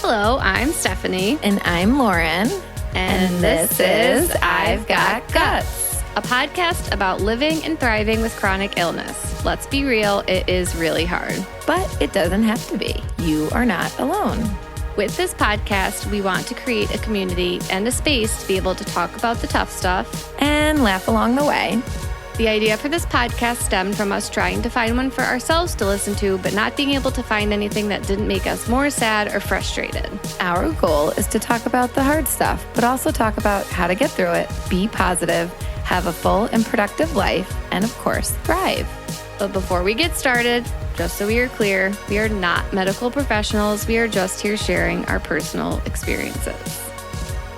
Hello, I'm Stephanie. And I'm Lauren. And this is I've Got Guts, a podcast about living and thriving with chronic illness. Let's be real, it is really hard. But it doesn't have to be. You are not alone. With this podcast, we want to create a community and a space to be able to talk about the tough stuff And laugh along the way. The idea for this podcast stemmed from us trying to find one for ourselves to listen to, but not being able to find anything that didn't make us more sad or frustrated. Our goal is to talk about the hard stuff, but also talk about how to get through it, be positive, have a full and productive life, and of course, thrive. But before we get started, just so we are clear, we are not medical professionals. We are just here sharing our personal experiences.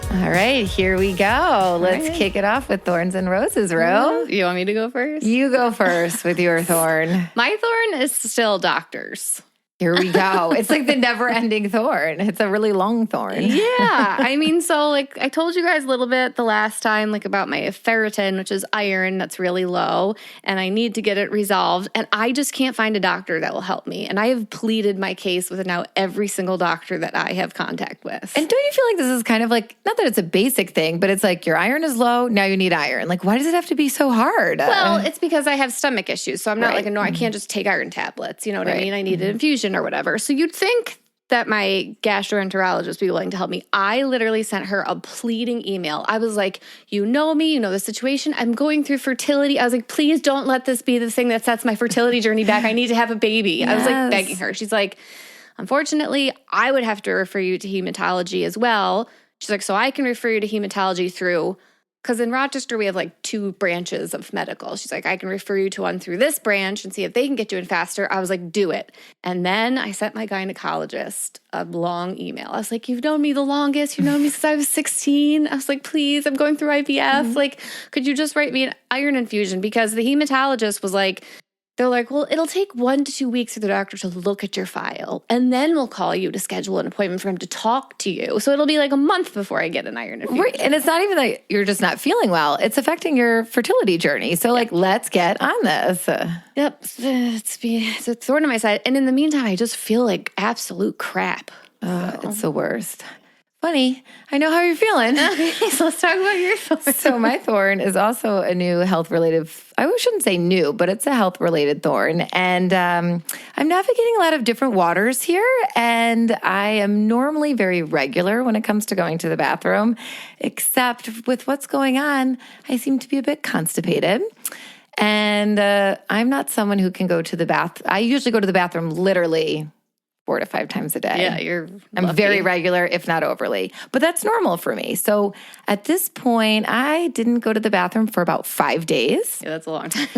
All right, here we go. Let's kick it off with Thorns and Roses, Ro. You want me to go first? You go first with your thorn. My thorn is still doctors. Here we go. It's like the never-ending thorn. It's a really long thorn. Yeah. I mean, so like I told you guys a little bit the last time, like about my ferritin, which is iron that's really low, and I need to get it resolved. And I just can't find a doctor that will help me. And I have pleaded my case with now every single doctor that I have contact with. And don't you feel like this is kind of like, not that it's a basic thing, but it's like your iron is low, now you need iron. Like, why does it have to be so hard? Well, it's because I have stomach issues. So I'm not like, no, I can't just take iron tablets. You know what I mean? I need an infusion or whatever. So you'd think that my gastroenterologist would be willing to help me. I literally sent her a pleading email. I was like, you know me, you know the situation. I'm going through fertility. I was like, please don't let this be the thing that sets my fertility journey back. I need to have a baby. Yes. I was like begging her. She's like, unfortunately, I would have to refer you to hematology as well. She's like, so I can refer you to hematology through, because in Rochester, we have like 2 branches of medical. She's like, I can refer you to one through this branch and see if they can get you in faster. I was like, do it. And then I sent my gynecologist a long email. I was like, you've known me the longest. You've known me since I was 16. I was like, please, I'm going through IVF. Like, could you just write me an iron infusion? Because the hematologist was like, they're like, well, it'll take 1 to 2 weeks for the doctor to look at your file, and then we'll call you to schedule an appointment for him to talk to you. So it'll be like a month before I get an iron infusion. Right. And it's not even like you're just not feeling well. It's affecting your fertility journey. So like, let's get on this. Yep. It's a thorn in my side. And in the meantime, I just feel like absolute crap. It's the worst. Funny. I know how you're feeling. Okay, so let's talk about your thorn. So my thorn is also a new health-related, I shouldn't say new, but it's a health-related thorn. And I'm navigating a lot of different waters here. And I am normally very regular when it comes to going to the bathroom, except with what's going on, I seem to be a bit constipated. And I'm not someone who can go to the bath. I usually go to the bathroom literally 4 to 5 times a day. Yeah, I'm very regular, if not overly. But that's normal for me. So at this point, I didn't go to the bathroom for about 5 days. Yeah, that's a long time.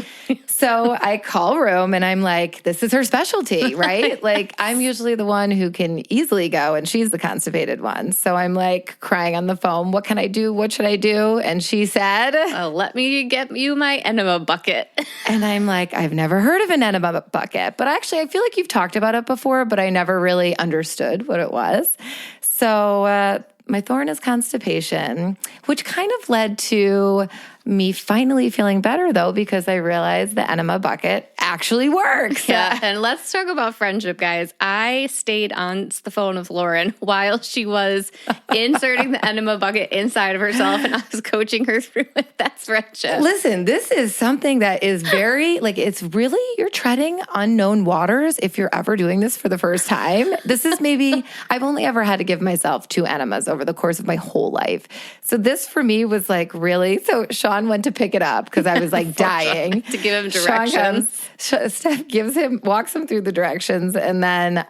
So I call Rome and I'm like, this is her specialty, right? Like, I'm usually the one who can easily go and she's the constipated one. So I'm like crying on the phone, what can I do? What should I do? And she said, let me get you my enema bucket. And I'm like, I've never heard of an enema bucket. But actually, I feel like you've talked about it before, but I never really understood what it was. So my thorn is constipation, which kind of led to me finally feeling better, though, because I realized the enema bucket actually works. Yeah, and let's talk about friendship, guys. I stayed on the phone with Lauren while she was inserting the enema bucket inside of herself, and I was coaching her through it. That's friendship. Listen, this is something that is very, like, it's really, you're treading unknown waters if you're ever doing this for the first time. This is maybe, I've only ever had to give myself 2 enemas over the course of my whole life. So this for me was like really, so Sean went to pick it up because I was like dying. To give him directions. Steph walks him through the directions. And then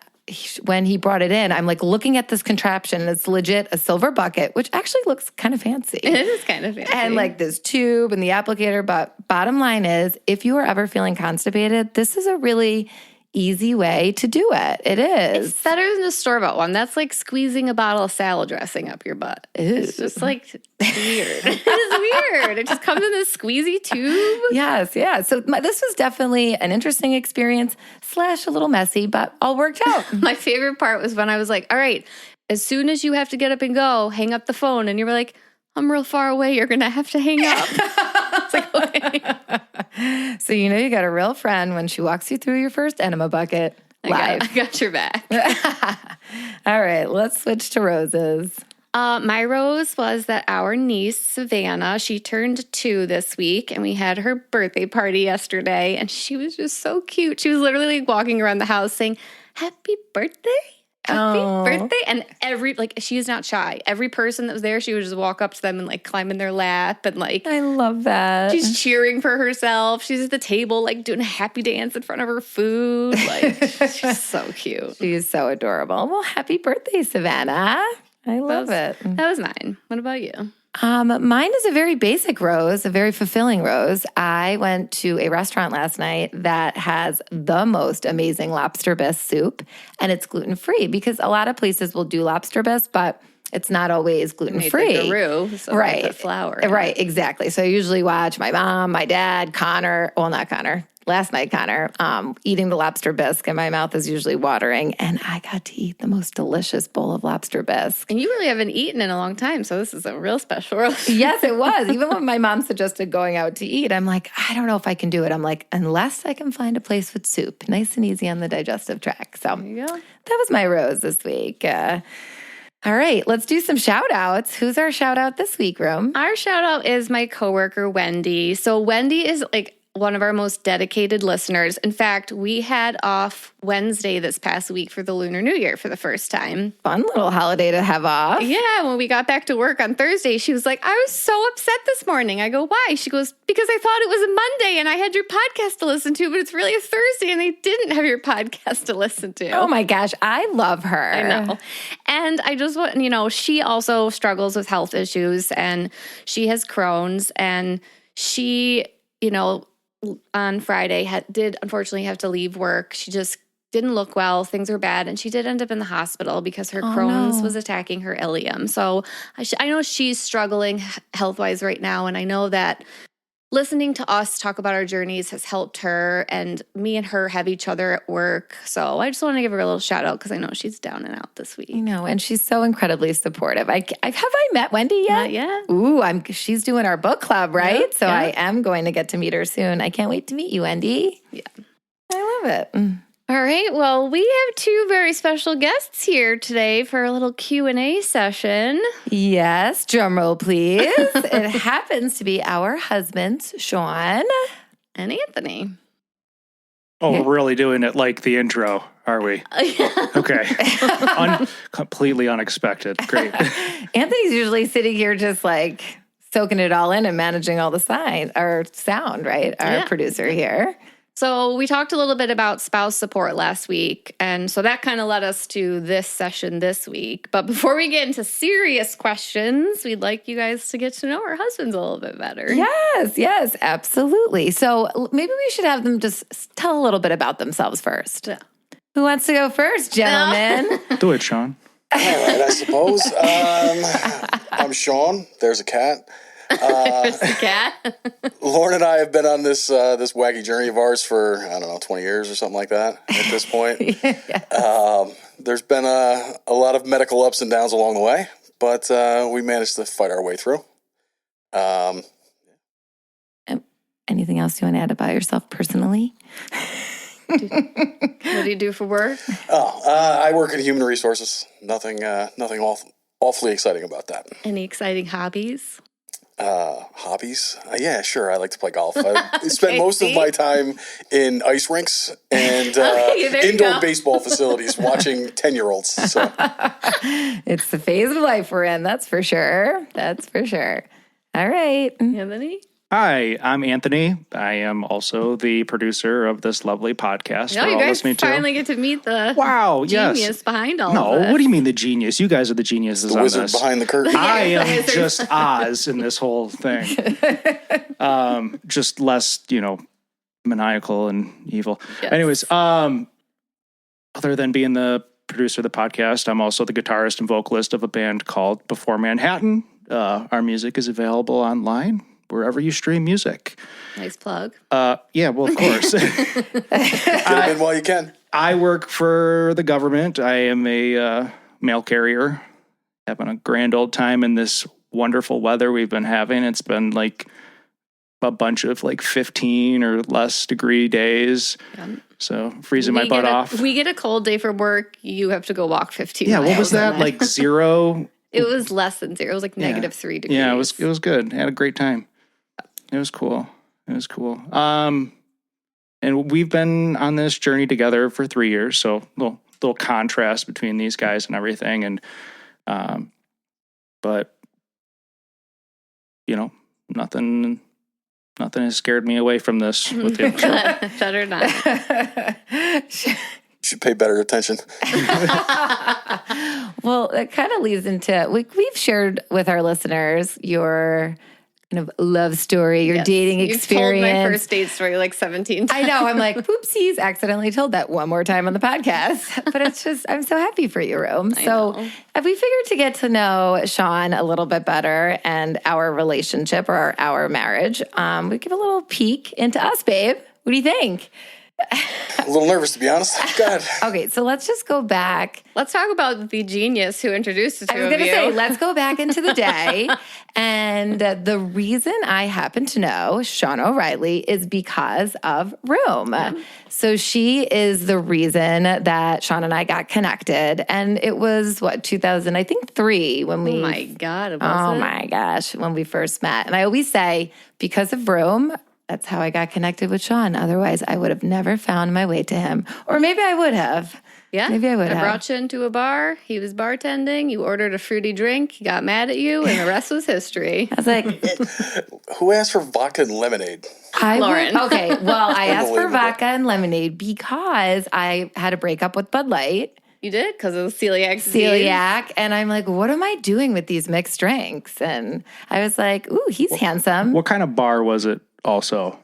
when he brought it in, I'm like looking at this contraption. And it's legit a silver bucket, which actually looks kind of fancy. It is kind of fancy. And like this tube and the applicator. But bottom line is, if you are ever feeling constipated, this is a really easy way to do it. It is. It's better than the store-bought one. That's like squeezing a bottle of salad dressing up your butt. It's just like weird. It is weird. It just comes in this squeezy tube. Yes, yeah. So this was definitely an interesting experience / a little messy, but all worked out. My favorite part was when I was like, all right, as soon as you have to get up and go, hang up the phone. And you were like, I'm real far away. You're going to have to hang up. It's like, okay. So you know you got a real friend when she walks you through your first enema bucket live. I got your back. All right, let's switch to roses. My rose was that our niece, Savannah, she turned 2 this week, and we had her birthday party yesterday, and she was just so cute. She was literally like walking around the house saying, "Happy birthday. Happy birthday." And she is not shy. Every person that was there, she would just walk up to them and like climb in their lap and like. I love that. She's cheering for herself. She's at the table like doing a happy dance in front of her food. Like, she's so cute. She's so adorable. Well, happy birthday, Savannah. I love it. That was mine. What about you? Mine is a very basic rose, a very fulfilling rose. I went to a restaurant last night that has the most amazing lobster bisque soup, and it's gluten-free because a lot of places will do lobster bisque, but it's not always gluten-free. The roux, so right. The flour. Right, exactly. So I usually watch my mom, my dad, Connor, well, not Connor, last night, Connor, eating the lobster bisque, and my mouth is usually watering. And I got to eat the most delicious bowl of lobster bisque. And you really haven't eaten in a long time, so this is a real special roast. Yes, it was. Even when my mom suggested going out to eat, I'm like, I don't know if I can do it. I'm like, unless I can find a place with soup, nice and easy on the digestive tract. So there you go. That was my rose this week. All right, let's do some shout outs. Who's our shout out this week, Rum? Our shout out is my coworker, Wendy. So Wendy is like one of our most dedicated listeners. In fact, we had off Wednesday this past week for the Lunar New Year for the first time. Fun little holiday to have off. Yeah, when we got back to work on Thursday, she was like, "I was so upset this morning." I go, "Why?" She goes, "Because I thought it was a Monday and I had your podcast to listen to, but it's really a Thursday and I didn't have your podcast to listen to." Oh my gosh, I love her. I know. And I just want, she also struggles with health issues, and she has Crohn's, and she, on Friday did unfortunately have to leave work. She just didn't look well. Things were bad. And she did end up in the hospital because her Crohn's was attacking her ileum. So I know she's struggling health-wise right now. And I know that listening to us talk about our journeys has helped her, and me and her have each other at work. So I just want to give her a little shout out because I know she's down and out this week. And she's so incredibly supportive. Have I met Wendy yet? Not yet. Ooh, she's doing our book club, right? Yep, so I am going to get to meet her soon. I can't wait to meet you, Wendy. Yeah. I love it. All right. Well, we have 2 very special guests here today for a little Q&A session. Yes. Drum roll, please. It happens to be our husbands, Sean and Anthony. Oh, we're really doing it like the intro, are we? Okay. Completely unexpected. Great. Anthony's usually sitting here just like soaking it all in and managing all the sound, right? Our producer here. So we talked a little bit about spouse support last week, and so that kind of led us to this session this week. But before we get into serious questions, we'd like you guys to get to know our husbands a little bit better. Yes, absolutely. So maybe we should have them just tell a little bit about themselves first. Yeah. Who wants to go first, gentlemen? Do it, Sean. All right, I suppose. I'm Sean. There's a cat. There's the cat. Lauren and I have been on this wacky journey of ours for, 20 years or something like that at this point. Yes. There's been a lot of medical ups and downs along the way, but we managed to fight our way through. Anything else you want to add about yourself personally? What do you do for work? I work in human resources. Nothing awfully exciting about that. Any exciting hobbies? Hobbies? Yeah, sure. I like to play golf. I spend most of my time in ice rinks and indoor baseball facilities watching 10-year-olds. So. It's the phase of life we're in, that's for sure. All right. Anthony? Hi, I'm Anthony. I am also the producer of this lovely podcast. No, you guys finally get to meet the genius behind all of this. No, what do you mean the genius? You guys are the geniuses the on wizard this. Behind the curtain. I am just Oz in this whole thing. Just less, maniacal and evil. Yes. Anyways, other than being the producer of the podcast, I'm also the guitarist and vocalist of a band called Before Manhattan. Our music is available online wherever you stream music. Nice plug. Yeah, well, of course. Get them in while you can. I work for the government. I am a mail carrier, having a grand old time in this wonderful weather we've been having. It's been like a bunch of 15 or less degree days. So freezing my butt off. We get a cold day from work. You have to go walk 15 miles. Yeah, what was that? Like 0? It was less than 0. It was like negative 3 degrees. Yeah, it was good. I had a great time. It was cool. And we've been on this journey together for 3 years. So little contrast between these guys and everything. And, but nothing has scared me away from this with you. Better not. Should pay better attention. Well, it kind of leads into, we've shared with our listeners your kind of love story, your dating experience. You've told my first date story like 17 times. I know. I'm like, oopsies, accidentally told that one more time on the podcast. But it's just, I'm so happy for you, Rome. So we figured to get to know Sean a little bit better and our relationship or our marriage, we give a little peek into us, babe. What do you think? A little nervous, to be honest. God. Okay, so let's just go back. Let's talk about the genius who introduced the two of you. I was going to say, let's go back into the day. And the reason I happen to know Sean O'Reilly is because of Room. Yeah. So she is the reason that Sean and I got connected. And it was, 2003 when we... Oh, my God. My gosh, when we first met. And I always say, because of Room... That's how I got connected with Sean. Otherwise, I would have never found my way to him. Or maybe I would have. Yeah. Maybe I would have. I brought you into a bar. He was bartending. You ordered a fruity drink. He got mad at you, and the rest was history. I was like... Who asked for vodka and lemonade? Lauren. Okay, well, I asked for vodka and lemonade because I had a breakup with Bud Light. You did? Because of celiac disease? Celiac. And I'm like, what am I doing with these mixed drinks? And I was like, ooh, he's handsome. What kind of bar was it also?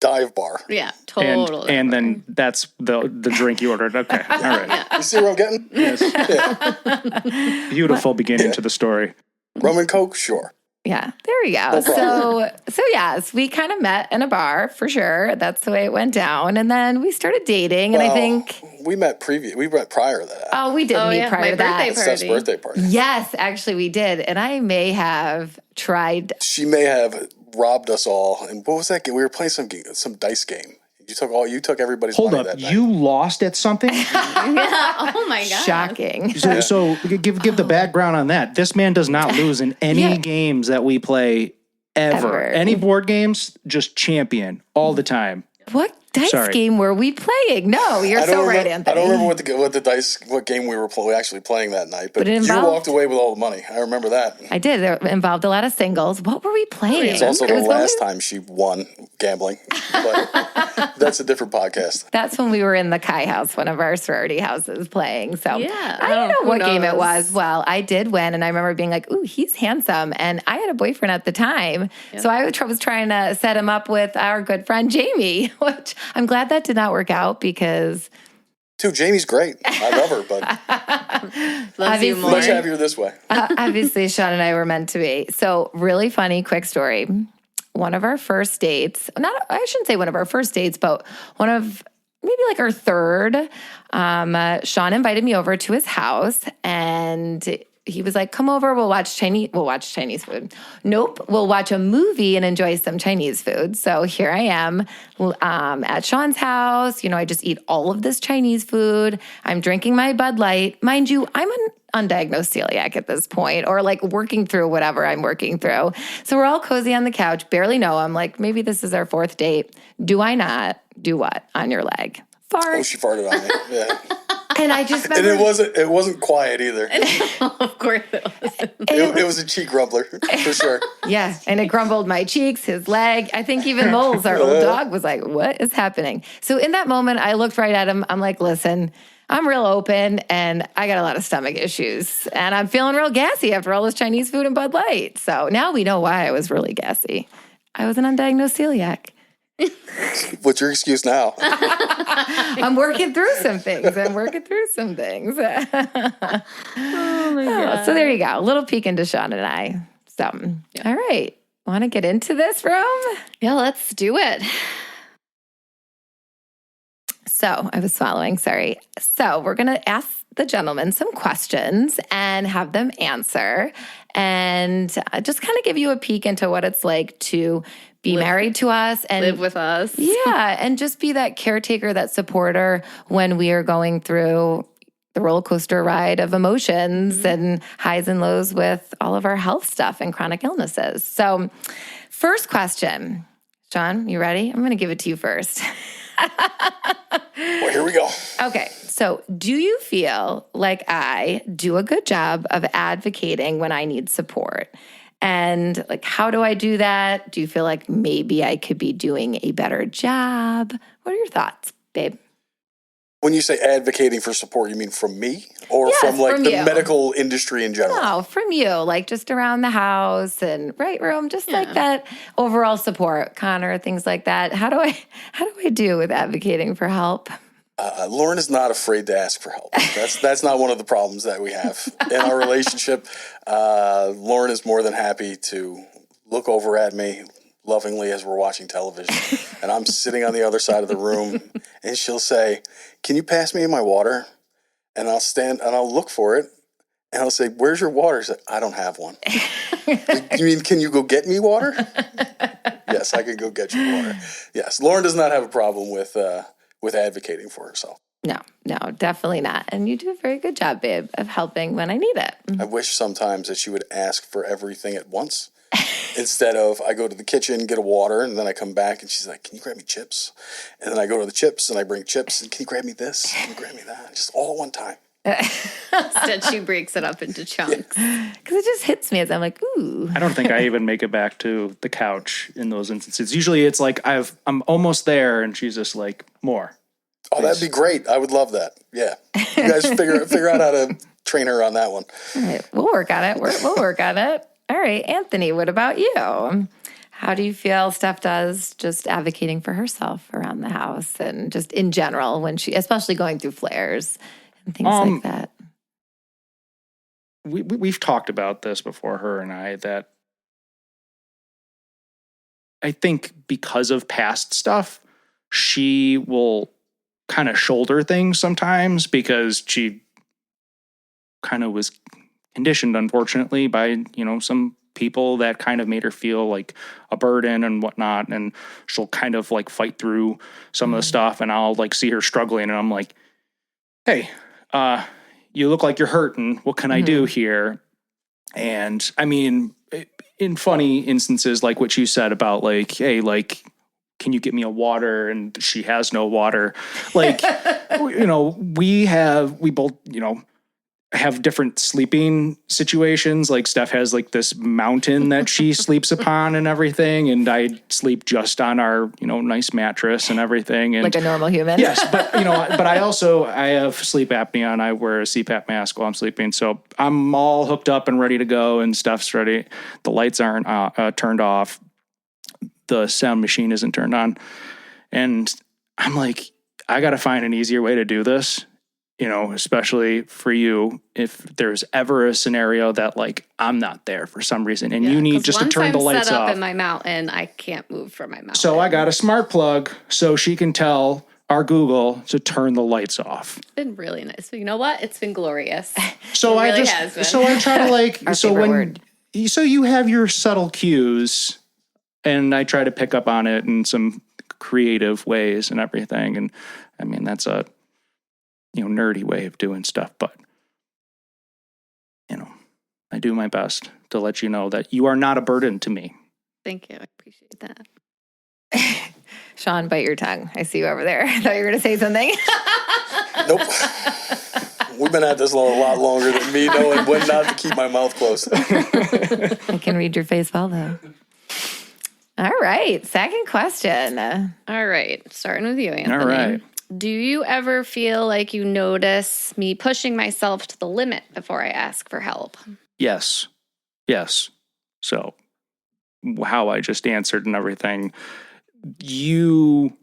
Dive bar. Yeah, totally. And then that's the drink you ordered. Okay, all right. Yeah. You see what I'm getting? Yes. Yeah. Beautiful beginning to the story. Rum and Coke? Sure. Yeah, there we go. So yes, we kind of met in a bar for sure. That's the way it went down. And then we started dating, and I think... We met prior to that. Oh, we did meet prior to that. Steph's birthday party. Yes, actually we did. And I may have tried... She may have robbed us all. And what was that game? We were playing some dice game. You took everybody's money that night. You lost at something? Yeah. Oh my God. Shocking. So give the background on that. This man does not lose in any games that we play ever. Any board games, just champion all the time. What dice game were we playing? No, you're so right, Anthony. I don't remember what game we were actually playing that night, but you walked away with all the money. I remember that. I did. It involved a lot of singles. What were we playing? It's also the last time she won gambling, but that's a different podcast. That's when we were in the Kai house, one of our sorority houses, playing. So yeah, I don't know what game it was. Well, I did win, and I remember being like, ooh, he's handsome. And I had a boyfriend at the time, so I was trying to set him up with our good friend Jamie, which I'm glad that did not work out because... Dude, Jamie's great. I love her, but loves you more. Much happier this way. Obviously, Sean and I were meant to be. So really funny, quick story. One of our first dates, I shouldn't say one of our first dates, but one of maybe like our third, Sean invited me over to his house and he was like, come over, we'll watch Chinese food. Nope, we'll watch a movie and enjoy some Chinese food. So here I am at Sean's house. I just eat all of this Chinese food. I'm drinking my Bud Light. Mind you, I'm an undiagnosed celiac at this point, or like working through whatever I'm working through. So we're all cozy on the couch, barely know him. Like, maybe this is our fourth date. Do I not do what on your leg? Fart. Oh, she farted on me. Yeah. And I just remember, and it wasn't quiet either. Of course it wasn't. It was a cheek grumbler for sure. Yeah, and it grumbled my cheeks, his leg. I think even Moles, our old dog, was like, what is happening? So in that moment, I looked right at him. I'm like, listen, I'm real open and I got a lot of stomach issues and I'm feeling real gassy after all this Chinese food and Bud Light. So now we know why I was really gassy. I was an undiagnosed celiac. What's your excuse now? I'm working through some things. Oh my God. So there you go. A little peek into Sean and I. So, all right. Want to get into this, Rome? Yeah, let's do it. So I was swallowing, sorry. So we're going to ask the gentlemen some questions and have them answer and just kind of give you a peek into what it's like to be married to us and live with us. Yeah, and just be that caretaker, that supporter when we are going through the roller coaster ride of emotions and highs and lows with all of our health stuff and chronic illnesses. So first question, Sean, you ready? I'm going to give it to you first. Well, here we go. Okay, so do you feel like I do a good job of advocating when I need support? And like, how do I do that? Do you feel like maybe I could be doing a better job? What are your thoughts, babe? When you say advocating for support, you mean from me or Yes, from like from the you. medical industry in general? No, from you, like just around the house and right room, just like that overall support, Connor, things like that. How do I do with advocating for help? Lauren is not afraid to ask for help. That's not one of the problems that we have in our relationship. Lauren is more than happy to look over at me lovingly as we're watching television, and I'm sitting on the other side of the room, and she'll say, "Can you pass me my water?" And I'll stand and I'll look for it, and I'll say, "Where's your water?" She's like, "I don't have one." You mean, can you go get me water? Yes, I could go get you water. Yes, Lauren does not have a problem with advocating for herself. No, definitely not. And you do a very good job, babe, of helping when I need it. I wish sometimes that she would ask for everything at once instead of I go to the kitchen, get a water, and then I come back and she's like, "Can you grab me chips?" And then I go to the chips and I bring chips and "Can you grab me this? Can you grab me that?" Just all at one time. Instead, she breaks it up into chunks. Because it just hits me as I'm like, ooh. I don't think I even make it back to the couch in those instances. Usually it's like I'm almost there and she's just like, more. Oh, that'd be great. I would love that. Yeah. You guys figure out how to train her on that one. All right, we'll work on it. We'll work on it. All right, Anthony, what about you? How do you feel Steph does just advocating for herself around the house and just in general when she, especially going through flares and things like that? We've talked about this before, her and I, that I think because of past stuff, she will kind of shoulder things sometimes because she kind of was conditioned, unfortunately, by, some people that kind of made her feel like a burden and whatnot. And she'll kind of like fight through some of the stuff, and I'll like see her struggling and I'm like, "Hey, you look like you're hurting. What can I do here?" And I mean, in funny instances, like what you said about like, "Hey, like, can you get me a water?" And she has no water. Like, we both, have different sleeping situations. Like Steph has like this mountain that she sleeps upon and everything. And I sleep just on our, nice mattress and everything. And like a normal human. Yes. But, but I have sleep apnea and I wear a CPAP mask while I'm sleeping. So I'm all hooked up and ready to go and Steph's ready. The lights aren't turned off. The sound machine isn't turned on. And I'm like, I got to find an easier way to do this. Especially for you, if there's ever a scenario that like I'm not there for some reason and you need just to turn the lights off. Once I'm set up in my mountain, I can't move from my mountain. So I got a smart plug so she can tell our Google to turn the lights off. It's been really nice. But you know what? It's been glorious. So it really has been. So I try to like, word. So you have your subtle cues and I try to pick up on it in some creative ways and everything. And I mean, that's a, nerdy way of doing stuff, but I do my best to let you know that you are not a burden to me. Thank you. I appreciate that. Sean, bite your tongue. I see you over there. I thought you were going to say something. Nope. We've been at this a lot longer than me knowing when not to keep my mouth closed. I can read your face well, though. All right. Second question. All right. Starting with you, Anthony. All right. Do you ever feel like you notice me pushing myself to the limit before I ask for help? Yes. So how I just answered and everything, you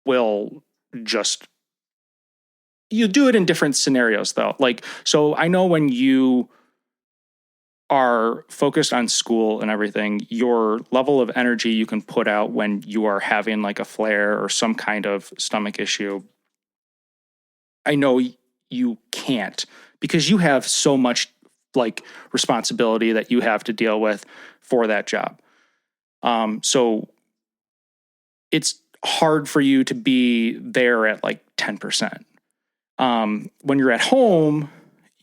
will just, you do it in different scenarios though. Like, so I know when you are focused on school and everything, your level of energy you can put out when you are having like a flare or some kind of stomach issue, I know you can't, because you have so much like responsibility that you have to deal with for that job. So it's hard for you to be there at like 10%. When you're at home,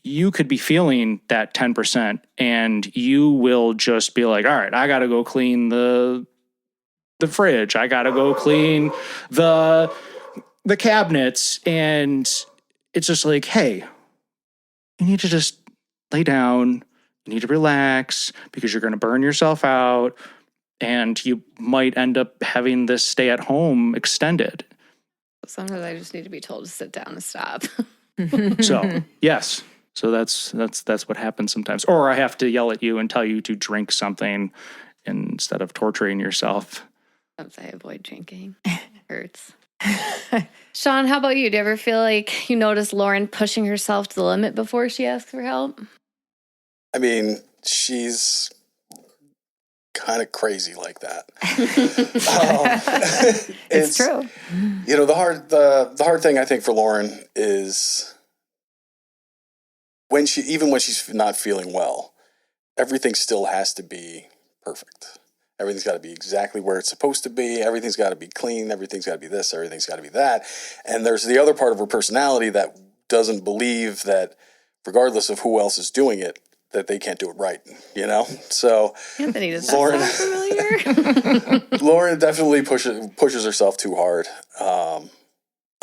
you could be feeling that 10% and you will just be like, all right, I got to go clean the fridge. I got to go clean the cabinets. And it's just like, hey, you need to just lay down. You need to relax because you're going to burn yourself out. And you might end up having this stay at home extended. Sometimes I just need to be told to sit down and stop. So, yes. So that's what happens sometimes. Or I have to yell at you and tell you to drink something instead of torturing yourself. Sometimes I avoid drinking. It hurts. Sean, how about you? Do you ever feel like you notice Lauren pushing herself to the limit before she asks for help? I mean, she's kind of crazy like that. It's true. You know, the hard thing I think for Lauren is when she's not feeling well, everything still has to be perfect. Everything's got to be exactly where it's supposed to be. Everything's got to be clean. Everything's got to be this. Everything's got to be that. And there's the other part of her personality that doesn't believe that, regardless of who else is doing it, that they can't do it right, you know? So Anthony, does that sound familiar? Lauren definitely pushes herself too hard a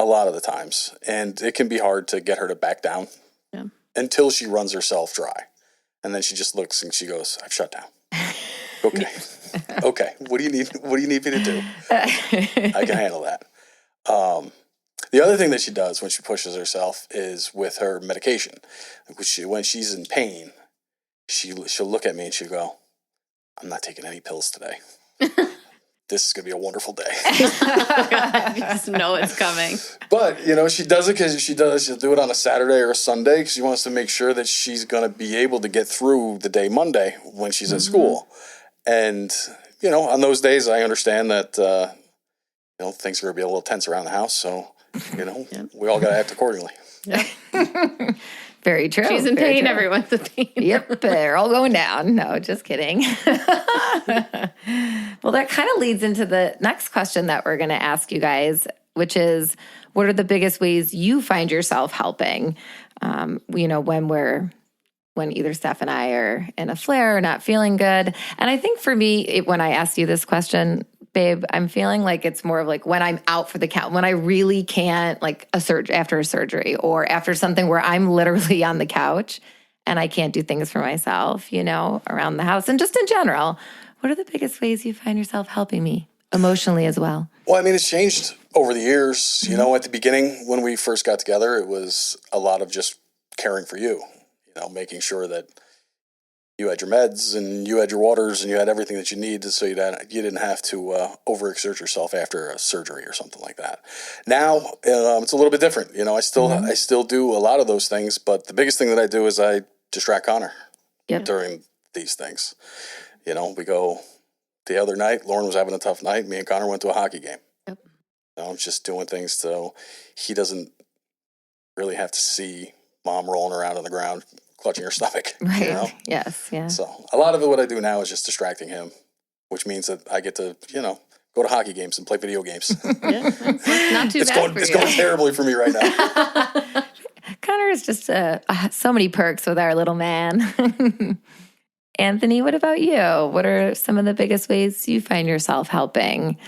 lot of the times. And it can be hard to get her to back down until she runs herself dry. And then she just looks and she goes, I've shut down. Okay. Okay. What do you need me to do? I can handle that. The other thing that she does when she pushes herself is with her medication. When she's in pain, she'll look at me and she'll go, I'm not taking any pills today. This is going to be a wonderful day. You just know it's coming. But, you know, she does it because she'll do it on a Saturday or a Sunday because she wants to make sure that she's going to be able to get through the day Monday when she's at school. And, you know, on those days, I understand that, you know, things are going to be a little tense around the house. So, you know, we all got to act accordingly. Yep. Very true. She's in Very pain. true. Everyone's in pain. Yep, they're all going down. No, just kidding. Well, that kind of leads into the next question that we're going to ask you guys, which is, what are the biggest ways you find yourself helping? You know, when either Steph and I are in a flare or not feeling good. And I think for me, when I asked you this question, babe, I'm feeling like it's more of like when I'm out for the count, when I really can't, like after a surgery or after something where I'm literally on the couch and I can't do things for myself, you know, around the house and just in general. What are the biggest ways you find yourself helping me emotionally as well? Well, I mean, it's changed over the years. You know, at the beginning when we first got together, it was a lot of just caring for you, you know, making sure that you had your meds and you had your waters and you had everything that you needed so you didn't have to overexert yourself after a surgery or something like that. Now, it's a little bit different. You know, I still do a lot of those things, but the biggest thing that I do is I distract Connor during these things. You know, we go the other night, Lauren was having a tough night. Me and Connor went to a hockey game. Yep. You know, I'm just doing things so he doesn't really have to see mom rolling around on the ground clutching her stomach. Right. You know? Yes. Yeah. So a lot of it, what I do now is just distracting him, which means that I get to, you know, go to hockey games and play video games. Yeah, not too bad. It's going terribly for me right now. Connor is just so many perks with our little man. Anthony, what about you? What are some of the biggest ways you find yourself helping?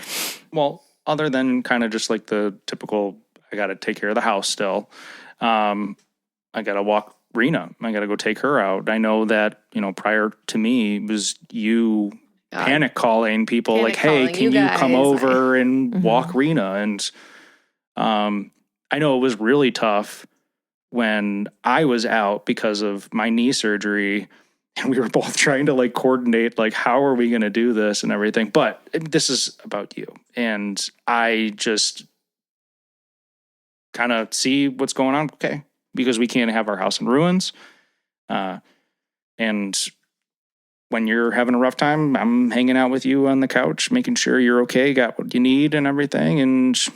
Well, other than kind of just like the typical, I got to take care of the house still. I got to walk Rena. I got to go take her out. I know that, you know, prior to me was you panic calling people like, hey, can you come over and walk Rena? And I know it was really tough when I was out because of my knee surgery and we were both trying to like coordinate, like, how are we going to do this and everything? But this is about you. And I just kind of see what's going on. Okay. Because we can't have our house in ruins. And when you're having a rough time, I'm hanging out with you on the couch, making sure you're okay, got what you need and everything. And,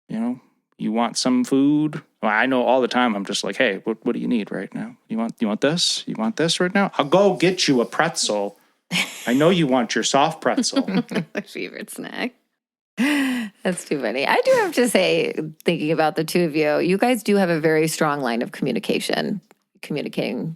you know, you want some food. Well, I know all the time I'm just like, hey, what do you need right now? You want this? You want this right now? I'll go get you a pretzel. I know you want your soft pretzel. My favorite snack. That's too funny. I do have to say, thinking about the two of you, you guys do have a very strong line of communicating,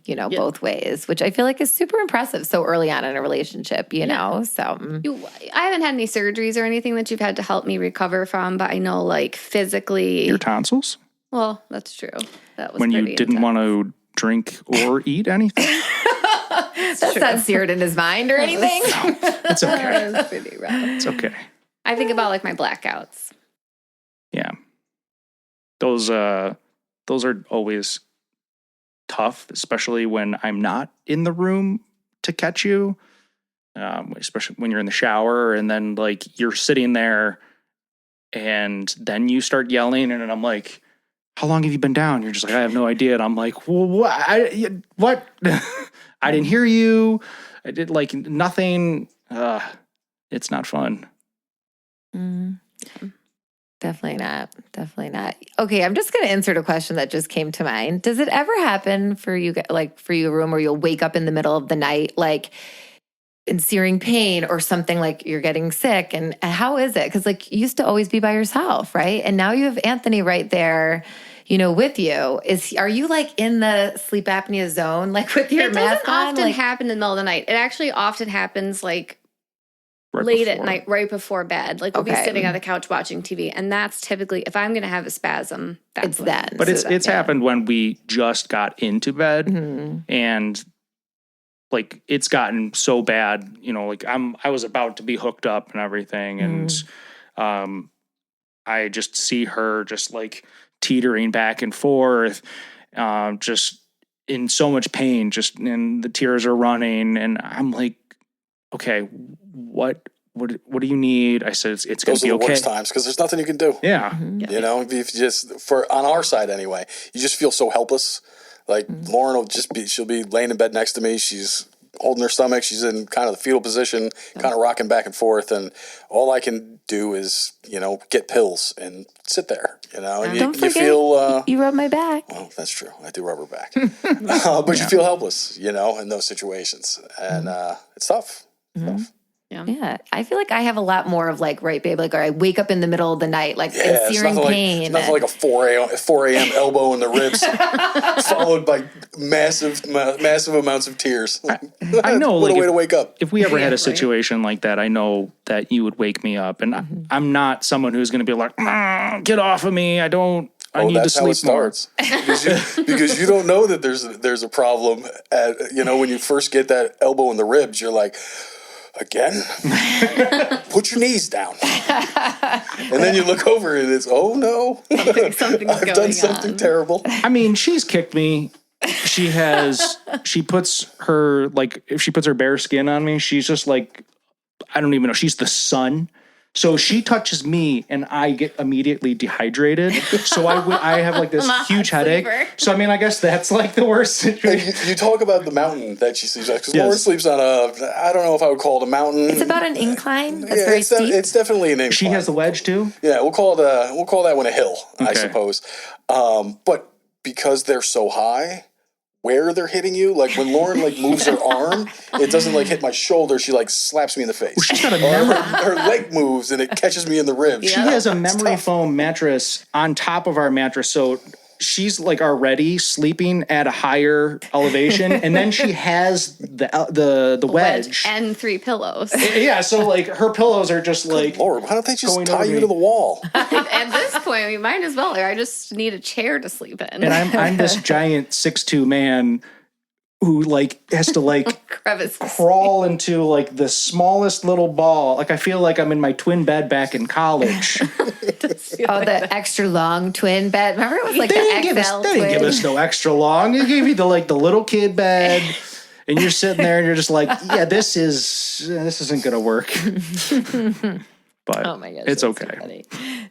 both ways, which I feel like is super impressive so early on in a relationship, you know? So I haven't had any surgeries or anything that you've had to help me recover from, but I know like physically. Your tonsils? Well, that's true. That was when you didn't want to drink or eat anything? That's not seared in his mind or anything. No, it's okay. That's pretty rough. It's okay. I think about like my blackouts. Yeah. Those are always tough, especially when I'm not in the room to catch you. Especially when you're in the shower and then like you're sitting there and then you start yelling and I'm like, how long have you been down? You're just like, I have no idea. And I'm like, well, what? I didn't hear you. I did like nothing. It's not fun. Definitely not. Okay, I'm just going to insert a question that just came to mind. Does it ever happen for you, a room where you'll wake up in the middle of the night, like in searing pain or something, like you're getting sick? And how is it? Because like you used to always be by yourself, right? And now you have Anthony right there, with you. Are you like in the sleep apnea zone, like with your mask on? It doesn't often happen in the middle of the night. It actually often happens like late at night, right before bed. Like we'll be sitting on the couch watching TV, and that's typically if I'm going to have a spasm. That's then. But it's happened when we just got into bed, and like it's gotten so bad. Like I was about to be hooked up and everything, and I just see her just like teetering back and forth, just in so much pain. And the tears are running, and I'm like, okay, what do you need? I said, it's going to be okay. Those are the worst times because there's nothing you can do. Yeah. If you just, on our side anyway, you just feel so helpless. Like Lauren will she'll be laying in bed next to me. She's holding her stomach. She's in kind of the fetal position, kind of rocking back and forth. And all I can do is, get pills and sit there, and you feel, you rub my back. Well, that's true. I do rub her back. But you feel helpless, in those situations. And it's tough. Tough. Yeah. I feel like I have a lot more of like, right, babe, like, or I wake up in the middle of the night, like in searing pain. It's nothing like a 4 a.m. elbow in the ribs, followed by massive amounts of tears. I know. What a way to wake up. If we ever had a situation like that, I know that you would wake me up. And I'm not someone who's going to be like, get off of me. I need to sleep more. because you don't know that there's a problem. When you first get that elbow in the ribs, you're like, again? Put your knees down. And then you look over and it's, oh no, I've done something terrible. I mean, she's kicked me. She puts her, like, if she puts her bare skin on me, she's just like, I don't even know. She's the sun. So she touches me and I get immediately dehydrated. So I have like this huge headache. So, I mean, I guess that's like the worst situation. You talk about the mountain that she sleeps on. Because Lauren sleeps on I don't know if I would call it a mountain. It's about an incline. That's very steep. It's definitely an incline. She has the wedge too? Yeah, we'll call that one a hill, I suppose. But because they're so high, where they're hitting you, like when Lauren like moves her arm, it doesn't like hit my shoulder. She like slaps me in the face. Well, she's got a memory. Her leg moves and it catches me in the ribs. She has a memory foam mattress on top of our mattress, so she's like already sleeping at a higher elevation, and then she has the wedge and 3 pillows. Yeah, so like her pillows are just like, Lord, why don't they just tie you to the wall? At this point, we might as well. I just need a chair to sleep in. And I'm this giant 6'2" man who like has to like crawl into like the smallest little ball. Like I feel like I'm in my twin bed back in college. The extra long twin bed. Remember it was like the XL twin? They didn't give us no extra long. They gave you the little kid bed. And you're sitting there and you're just like, yeah, this isn't going to work. But oh my gosh, it's okay.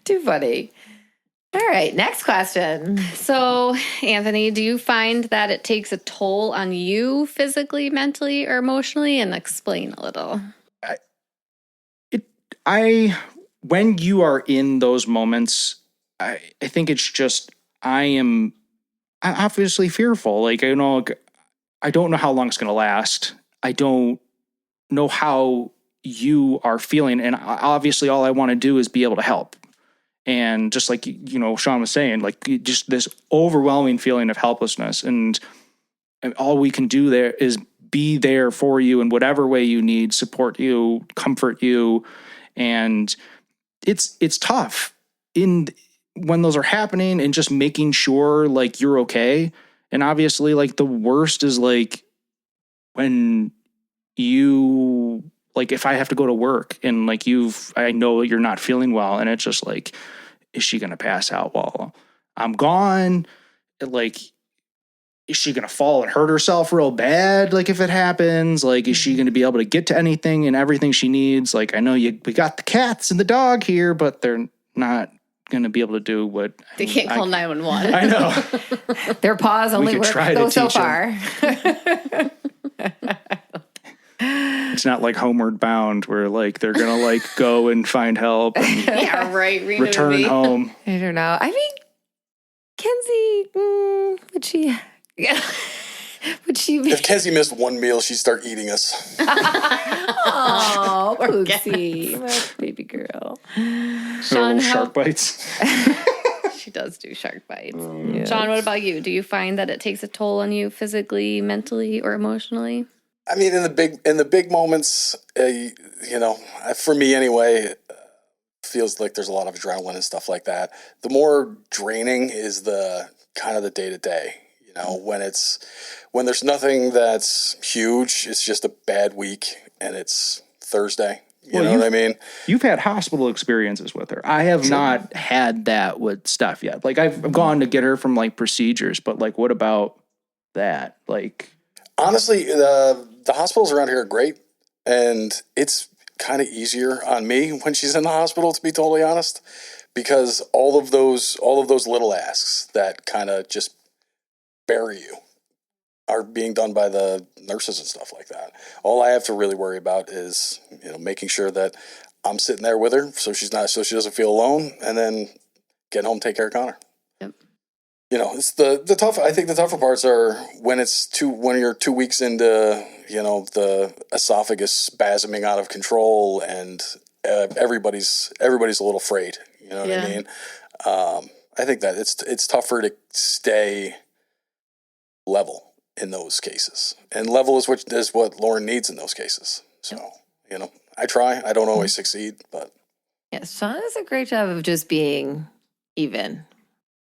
Too funny. All right, next question. So, Anthony, do you find that it takes a toll on you physically, mentally, or emotionally? And explain a little. When you are in those moments, I think it's just, I'm obviously fearful. Like, I don't know how long it's going to last. I don't know how you are feeling. And obviously all I want to do is be able to help. And just like, Sean was saying, like, just this overwhelming feeling of helplessness. And all we can do there is be there for you in whatever way you need, support you, comfort you. And it's tough when those are happening, and just making sure like you're okay. And obviously like the worst is like when you, like, if I have to go to work and like I know you're not feeling well, and it's just like, is she going to pass out while I'm gone? Like, is she going to fall and hurt herself real bad? Like, if it happens, like, is she going to be able to get to anything and everything she needs? Like, I know we got the cats and the dog here, but they're not going to be able to do what they can't call 911. I know. Their paws only work so far. It's not like Homeward Bound where like they're going to like go and find help and yeah, right. return home. I don't know. I mean, Kenzie, would she? Yeah. Would she be? If Kenzie missed one meal, she'd start eating us. Oh, oopsie. My baby girl. Sean, shark bites. She does do shark bites. Yes. Sean, what about you? Do you find that it takes a toll on you physically, mentally, or emotionally? I mean, in the big moments, for me anyway, feels like there's a lot of adrenaline and stuff like that. The more draining is the kind of the day to day. When there's nothing that's huge, it's just a bad week and it's Thursday. You know what I mean? You've had hospital experiences with her. I have not had that with Steph yet. Like, I've gone to get her from like procedures, but like, what about that? Like, honestly, the hospitals around here are great, and it's kind of easier on me when she's in the hospital, to be totally honest, because all of those little asks that kind of just bury you are being done by the nurses and stuff like that. All I have to really worry about is, making sure that I'm sitting there with her so she doesn't feel alone, and then get home, take care of Connor. Yep. It's the tough. I think the tougher parts are when you're 2 weeks into, the esophagus spasming out of control, and everybody's a little afraid. You know what I mean? I think that it's tougher to stay level in those cases, and level is what Lauren needs in those cases. So, I try. I don't always succeed, but Sean does a great job of just being even,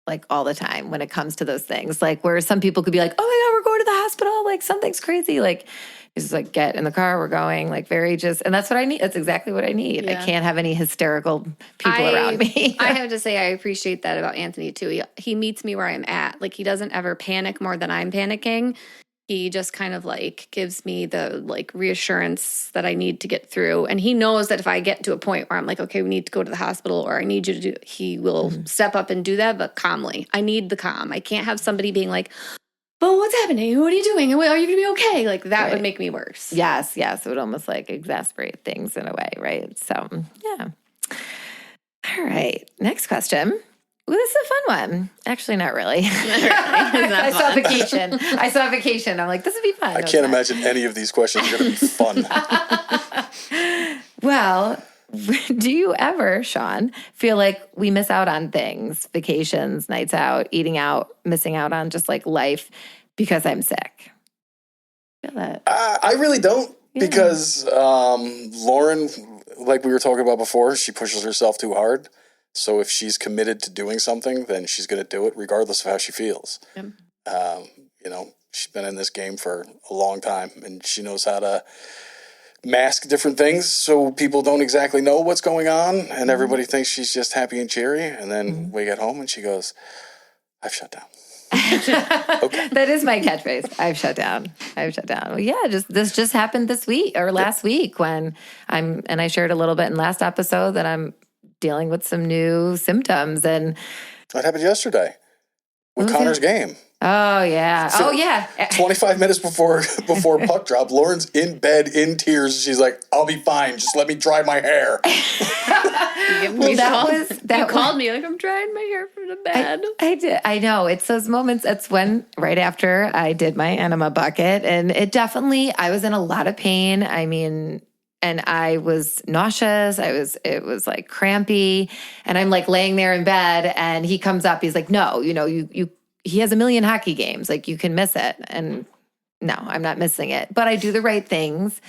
like, all the time when it comes to those things. Like, where some people could be like, oh my God, we're going to the hospital. Like, something's crazy. Like, just like, get in the car, we're going. Like, and that's what I need. That's exactly what I need. Yeah. I can't have any hysterical people around me. I have to say, I appreciate that about Anthony too. He meets me where I'm at. Like, he doesn't ever panic more than I'm panicking. He just kind of like gives me the like reassurance that I need to get through. And he knows that if I get to a point where I'm like, okay, we need to go to the hospital, or I need you to do, he will step up and do that, but calmly. I need the calm. I can't have somebody being like, but what's happening? What are you doing? Are you going to be okay? Like, that would make me worse. Yes. It would almost like exasperate things in a way, right? So, yeah. All right. Next question. Ooh, this is a fun one. Actually, not really. I saw vacation. I'm like, this would be fun. I can't imagine any of these questions are going to be fun. Well, do you ever, Sean, feel like we miss out on things, vacations, nights out, eating out, missing out on just like life because I'm sick? Feel that? I really don't, because Lauren, like we were talking about before, she pushes herself too hard. So if she's committed to doing something, then she's going to do it regardless of how she feels. Yep. She's been in this game for a long time, and she knows how to mask different things so people don't exactly know what's going on, and everybody thinks she's just happy and cheery. And then we get home and she goes, I've shut down. Okay. That is my catchphrase. I've shut down. Well, yeah, this just happened this week or last week when I shared a little bit in last episode that I'm dealing with some new symptoms, and What happened yesterday with Connor's game? Oh, yeah. So, 25 minutes before puck drop, Lauren's in bed in tears. She's like, I'll be fine. Just let me dry my hair. You called me like, I'm drying my hair from the bed. I did. I know. It's those moments. That's when, right after I did my enema bucket. And it definitely, I was in a lot of pain. I mean, and I was nauseous. It was like crampy. And I'm like laying there in bed and he comes up. He's like, no, he has a million hockey games. Like, you can miss it. And no, I'm not missing it. But I do the right things.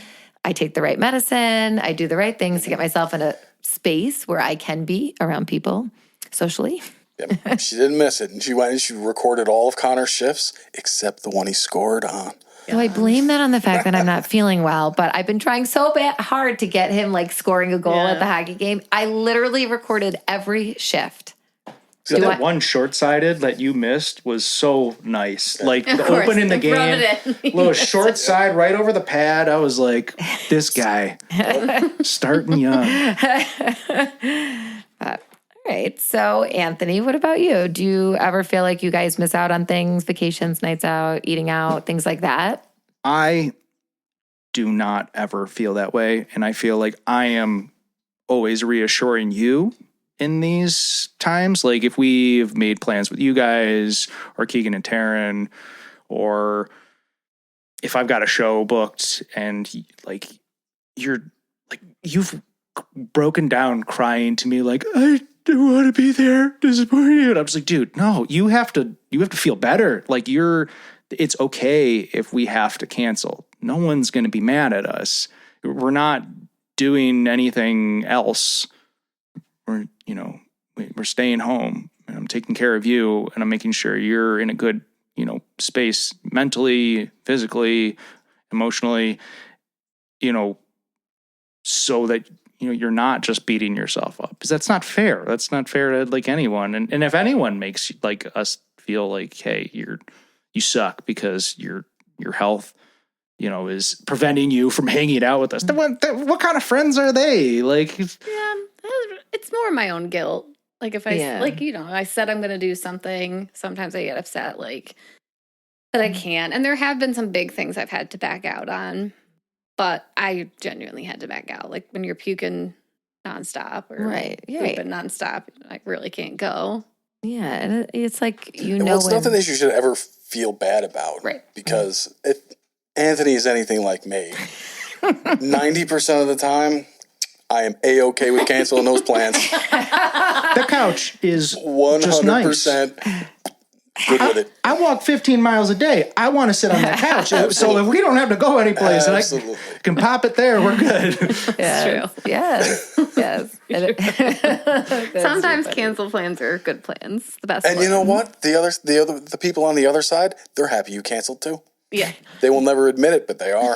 I take the right medicine. I do the right things to get myself in a space where I can be around people socially. Yep. She didn't miss it. And she went and she recorded all of Connor's shifts except the one he scored on. So I blame that on the fact that I'm not feeling well, but I've been trying so hard to get him like scoring a goal at the hockey game. I literally recorded every shift. So that one short-sided that you missed was so nice. Like the open in the game, little short side right over the pad. I was like, this guy starting young. All right. So Anthony, what about you? Do you ever feel like you guys miss out on things, vacations, nights out, eating out, things like that? I do not ever feel that way. And I feel like I am always reassuring you in these times. Like if we've made plans with you guys or Keegan and Taryn, or if I've got a show booked and like you've broken down crying to me like, I don't want to be there, disappointed. I'm just like, dude, no, you have to feel better. Like it's okay if we have to cancel. No one's going to be mad at us. We're not doing anything else. We're staying home and I'm taking care of you and I'm making sure you're in a good, space mentally, physically, emotionally, so that, you're not just beating yourself up, because that's not fair. That's not fair to like anyone. And if anyone makes like us feel like, hey, you suck because your health, is preventing you from hanging out with us. What kind of friends are they? Like, it's more my own guilt. Like if I said I'm going to do something, sometimes I get upset like that I can't. And there have been some big things I've had to back out on, but I genuinely had to back out. Like when you're puking nonstop or pooping nonstop, I really can't go. Yeah, and it's like it's nothing that you should ever feel bad about, right? Because if Anthony is anything like me, 90% of the time, I am A-okay with canceling those plans. The couch is 100% just nice. Good with it. I walk 15 miles a day. I want to sit on that couch. So if we don't have to go anyplace, and I can pop it there, we're good. That's true. Yes. Sometimes cancel plans are good plans. The best. And you know what? The people on the other side, they're happy you canceled too. Yeah. They will never admit it, but they are.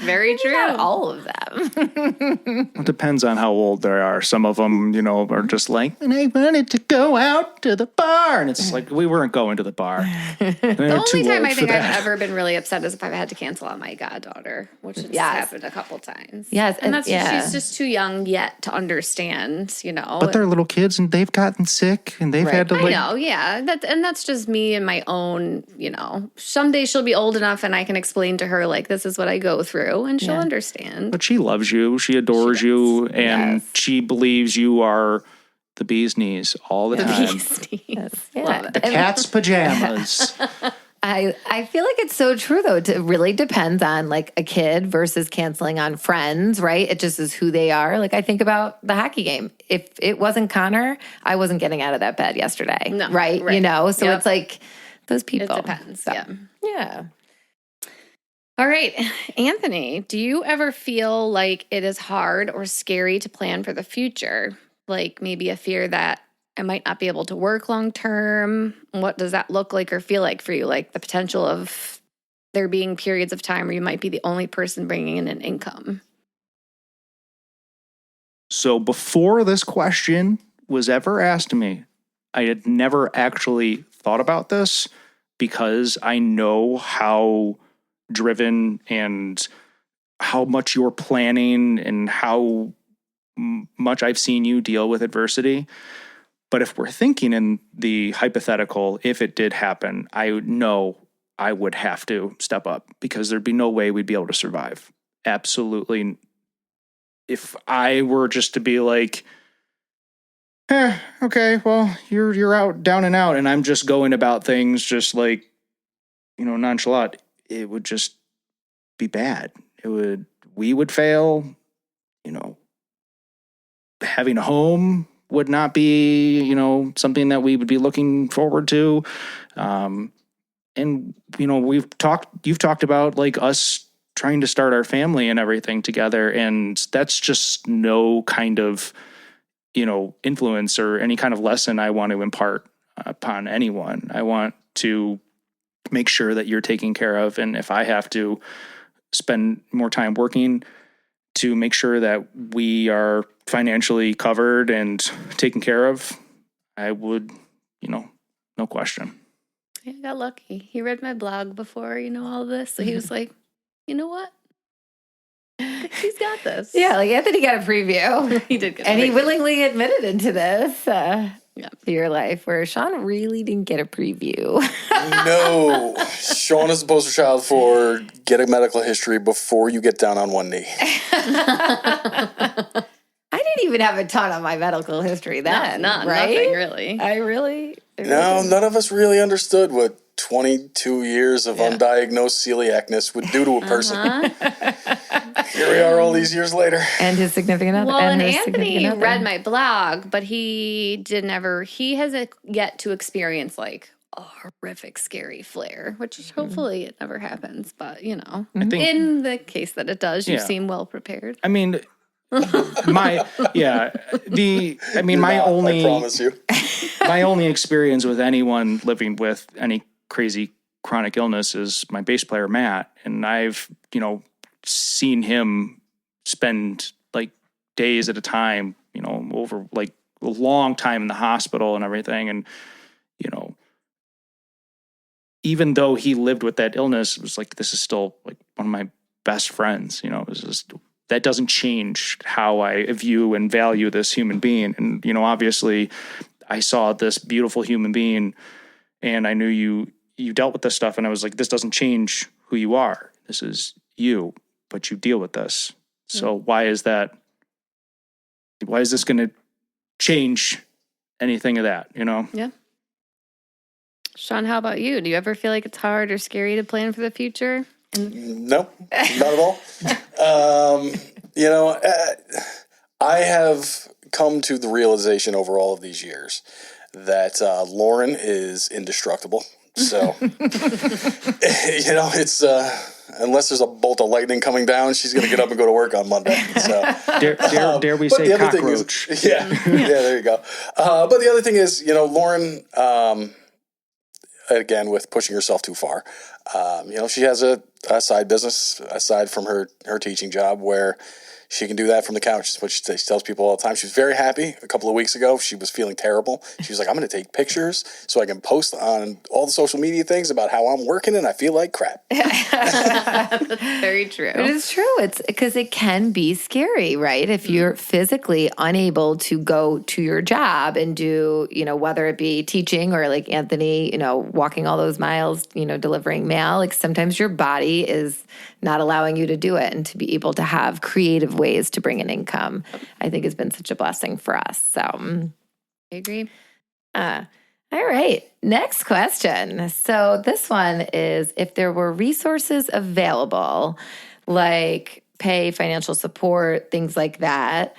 Very true. Not all of them. It depends on how old they are. Some of them, are just like, and I wanted to go out to the bar. And it's like, we weren't going to the bar. The only time I think I've ever been really upset is if I've had to cancel on my goddaughter, which has happened a couple times. Yes. And she's just too young yet to understand, But they're little kids and they've gotten sick and they've had to I know, yeah. That's just me and my own, someday she'll be old enough and I can explain to her, like, this is what I go through, and she'll understand. But she loves you. She adores you. And she believes you are the bee's knees all the time. The bee's knees. Yeah. The cat's pajamas. I feel like it's so true, though. It really depends on, like, a kid versus canceling on friends, right? It just is who they are. Like, I think about the hockey game. If it wasn't Connor, I wasn't getting out of that bed yesterday, no, right? So it's like those people. It depends, Yeah. All right, Anthony, do you ever feel like it is hard or scary to plan for the future? Like maybe a fear that I might not be able to work long term? What does that look like or feel like for you? Like the potential of there being periods of time where you might be the only person bringing in an income? So before this question was ever asked to me, I had never actually thought about this because I know how driven and how much you're planning and how much I've seen you deal with adversity. But if we're thinking in the hypothetical, if it did happen, I know I would have to step up because there'd be no way we'd be able to survive. Absolutely. If I were just to be like, okay, well, you're out, down and out, and I'm just going about things just like, nonchalant, it would just be bad. We would fail, having a home would not be, something that we would be looking forward to. And, you've talked about like us trying to start our family and everything together. And that's just no kind of, influence or any kind of lesson I want to impart upon anyone. I want to make sure that you're taken care of. And if I have to spend more time working to make sure that we are financially covered and taken care of, I would, no question. I got lucky. He read my blog before, all this. So he was like, you know what? He's got this. Yeah, like Anthony got a preview. He did get and a preview. he willingly admitted into this to your life, where Sean really didn't get a preview. No. Sean is the poster child for get a medical history before you get down on one knee. I didn't even have a ton on my medical history then, right? Nothing really. I really No, none of us really understood what 22 years of undiagnosed celiacness would do to a person. Here we are all these years later. And his significant other. Well, and Anthony read my blog, but he has yet to experience like a horrific, scary flare, which hopefully it never happens. But, I think, in the case that it does, you seem well prepared. I mean, my only experience with anyone living with any crazy chronic illness is my bass player, Matt. And I've, seen him spend like days at a time, over like a long time in the hospital and everything. And, even though he lived with that illness, it was like, this is still like one of my best friends, it was just, that doesn't change how I view and value this human being. And, obviously I saw this beautiful human being and I knew you dealt with this stuff. And I was like, this doesn't change who you are. This is you, but you deal with this. So why is this going to change anything of that, Yeah. Sean, how about you? Do you ever feel like it's hard or scary to plan for the future? No, not at all. I have come to the realization over all of these years that Lauren is indestructible. So, it's unless there's a bolt of lightning coming down, she's going to get up and go to work on Monday. So, dare we say cockroach? There you go. But the other thing is, Lauren, again, with pushing herself too far, she has a side business aside from her teaching job where she can do that from the couch. That's what she tells people all the time. She was very happy. A couple of weeks ago, she was feeling terrible. She was like, I'm going to take pictures so I can post on all the social media things about how I'm working and I feel like crap. That's very true. It is true. It's because it can be scary, right? If you're physically unable to go to your job and do, whether it be teaching or like Anthony, walking all those miles, delivering mail, like sometimes your body is not allowing you to do it, and to be able to have creative ways to bring in income, I think has been such a blessing for us. So I agree. All right. Next question. So this one is, if there were resources available, like pay, financial support, things like that,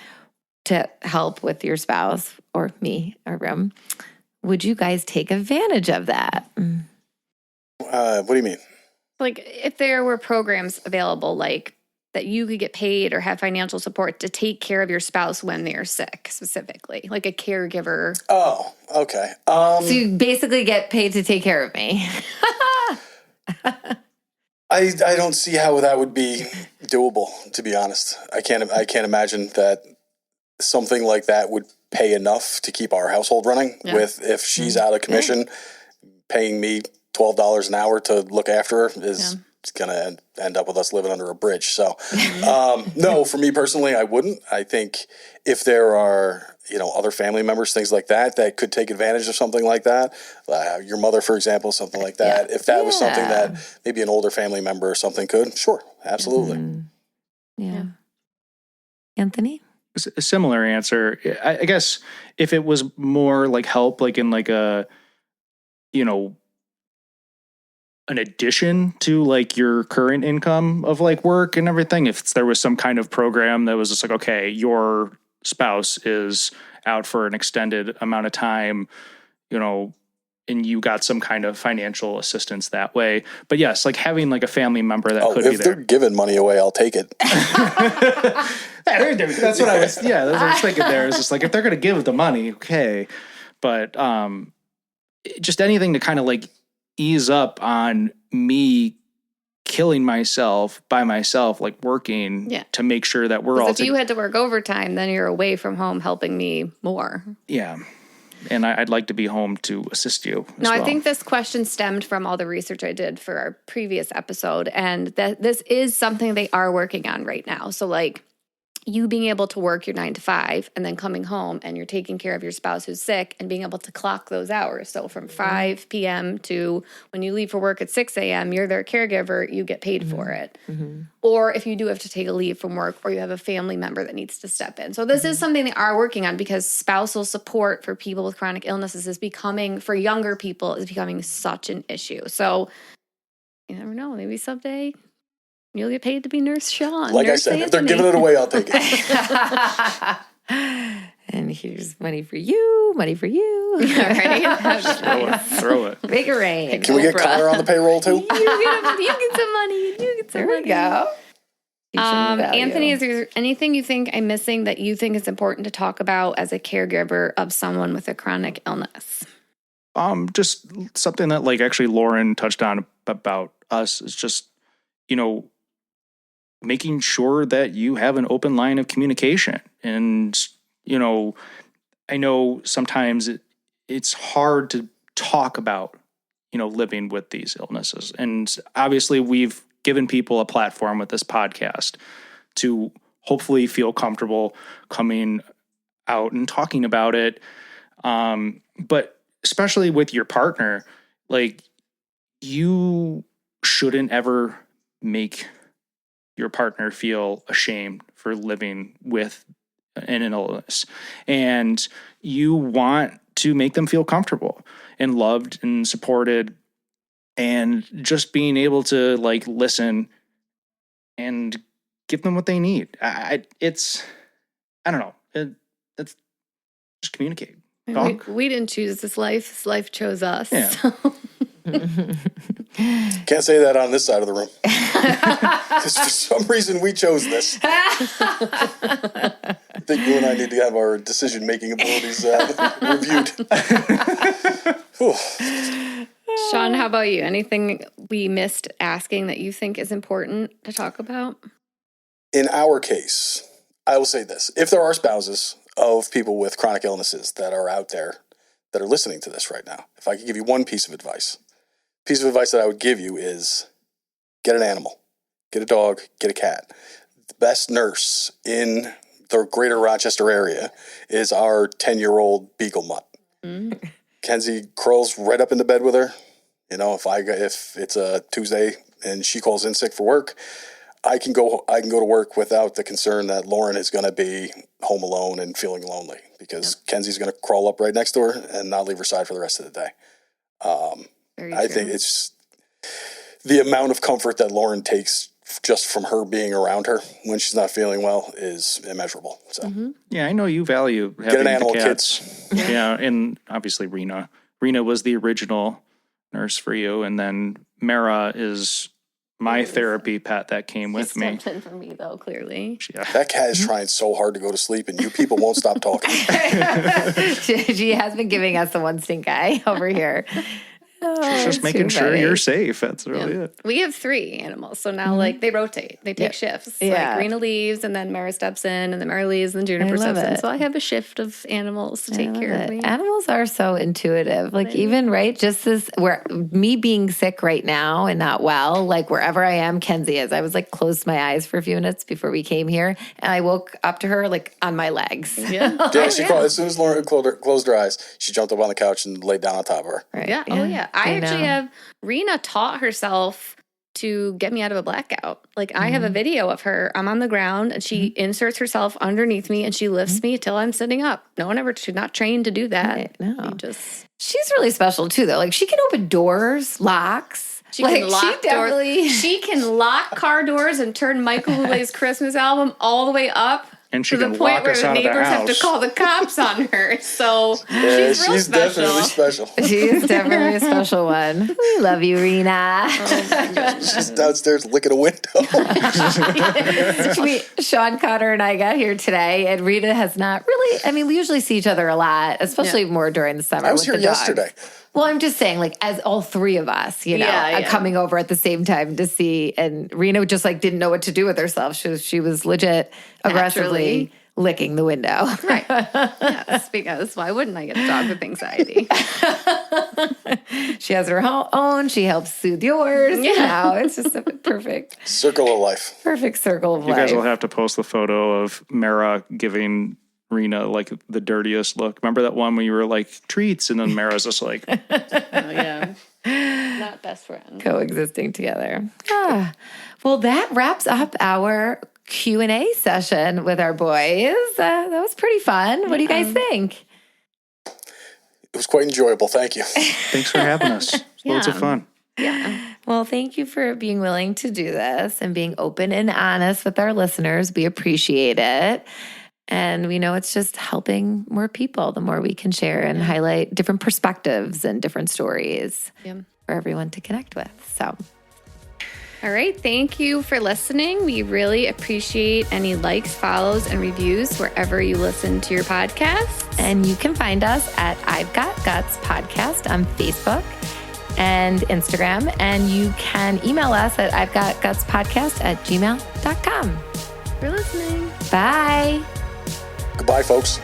to help with your spouse or me or Rim, would you guys take advantage of that? What do you mean? Like if there were programs available, like that you could get paid or have financial support to take care of your spouse when they're sick, specifically, like a caregiver. Oh, okay. So you basically get paid to take care of me. I don't see how that would be doable, to be honest. I can't imagine that something like that would pay enough to keep our household running. With if she's out of commission, paying me $12 an hour to look after her is going to end up with us living under a bridge. So, no, for me personally, I wouldn't. I think if there are, other family members, things like that could take advantage of something like that. Your mother, for example, something like that. If that was something that maybe an older family member or something could, sure, absolutely. Yeah. Anthony? A similar answer. I guess if it was more like help, like in like a, an addition to like your current income of like work and everything, if there was some kind of program that was just like, okay, your spouse is out for an extended amount of time, and you got some kind of financial assistance that way. But yes, like having like a family member that could be there. If they're giving money away, I'll take it. That's what I was, that's what I was thinking there. It's just like, if they're going to give the money, okay. But just anything to kind of like ease up on me killing myself by myself, like working to make sure that we're all. If you had to work overtime, then you're away from home helping me more. Yeah. And I'd like to be home to assist you. No, I think this question stemmed from all the research I did for our previous episode. And that this is something they are working on right now. So like you being able to work your 9 to 5 and then coming home and you're taking care of your spouse who's sick and being able to clock those hours. So from 5 p.m. to when you leave for work at 6 a.m., you're their caregiver, you get paid for it. Or if you do have to take a leave from work or you have a family member that needs to step in. So this is something they are working on because spousal support for people with chronic illnesses is becoming, for younger people, is becoming such an issue. So you never know, maybe someday you'll get paid to be Nurse Sean. Like Nurse I said, Anthony. if they're giving it away, I'll take it. And here's money for you, money for you. Right? Throw it. Make it rain. Can we get Connor on the payroll too? You get some money. You get some money. There we go. Anthony, is there anything you think I'm missing that you think is important to talk about as a caregiver of someone with a chronic illness? Just something that like actually Lauren touched on about us is just, making sure that you have an open line of communication. And, I know sometimes it's hard to talk about, living with these illnesses. And obviously we've given people a platform with this podcast to hopefully feel comfortable coming out and talking about it. But especially with your partner, like you shouldn't ever make your partner feel ashamed for living with an illness. And you want to make them feel comfortable and loved and supported, and just being able to like listen and give them what they need. It's just communicate. Talk. We didn't choose this life. This life chose us. Yeah. So. Can't say that on this side of the room. Because for some reason we chose this. I think you and I need to have our decision-making abilities reviewed. Sean, how about you? Anything we missed asking that you think is important to talk about? In our case, I will say this. If there are spouses of people with chronic illnesses that are out there that are listening to this right now, if I could give you one piece of advice that I would give you is get an animal, get a dog, get a cat. The best nurse in the greater Rochester area is our 10-year-old beagle mutt. Mm-hmm. Kenzie curls right up into bed with her. If it's a Tuesday and she calls in sick for work, I can go to work without the concern that Lauren is going to be home alone and feeling lonely, because Kenzie's going to crawl up right next to her and not leave her side for the rest of the day. I think it's the amount of comfort that Lauren takes just from her being around her when she's not feeling well is immeasurable. So yeah, I know you value having get an animal, the cats. kids. Yeah, and obviously Rena was the original nurse for you, and then Mara is my therapy pet that came with me. Stepped in for me though, clearly. Yeah. That cat is trying so hard to go to sleep, and you people won't stop talking. She has been giving us the one stink eye over here. She's just making sure you're safe. That's really it. We have 3 animals. So now, like, they rotate. They take shifts. Like, Rena leaves, and then Mara steps in, and then Mara leaves, and then Juniper steps in. So I have a shift of animals to take care of me. Animals are so intuitive. Like, even, right, just this, where me being sick right now and not well, like, wherever I am, Kenzie is. I was, like, closed my eyes for a few minutes before we came here, and I woke up to her, like, on my legs. Yeah. As soon as Lauren closed her eyes, she jumped up on the couch and laid down on top of her. Right. Yeah. Oh, yeah. I actually have Rena taught herself to get me out of a blackout. Like, I have a video of her. I'm on the ground, and she inserts herself underneath me, and she lifts me till I'm sitting up. No one ever, she's not trained to do that. Right. No. She's really special, too, though. Like, she can open doors, locks. She can lock doors. She can lock car doors and turn Michael Bublé's Christmas album all the way up. And she to can the point lock where us the out of the neighbors have house. to call the cops on her. So she's definitely special. She is definitely a special one. We love you, Rena. She's downstairs licking a window. Sean Cotter and I got here today, and Rena has not really. I mean, we usually see each other a lot, especially more during the summer. I was here yesterday. Well, I'm just saying, like, as all 3 of us, coming over at the same time to see, and Rena just, like, didn't know what to do with herself. She was legit aggressively licking the window. Right. Yes, because why wouldn't I get a dog with anxiety? She has her own. She helps soothe yours. Yeah. You know, it's just a perfect circle of life. Perfect circle of life. You guys will have to post the photo of Mara giving Rena like the dirtiest look. Remember that one when you were like treats, and then Mara's just like, oh yeah, not best friends coexisting together. Well, that wraps up our Q&A session with our boys. That was pretty fun. What do you guys think? It was quite enjoyable. Thank you. Thanks for having us. Loads of fun. Yeah. Well, thank you for being willing to do this and being open and honest with our listeners. We appreciate it. And we know it's just helping more people the more we can share and highlight different perspectives and different stories for everyone to connect with. So, all right. Thank you for listening. We really appreciate any likes, follows, and reviews wherever you listen to your podcasts. And you can find us at I've Got Guts Podcast on Facebook and Instagram. And you can email us at I'veGotGutsPodcast@gmail.com. For listening. Bye. Goodbye, folks.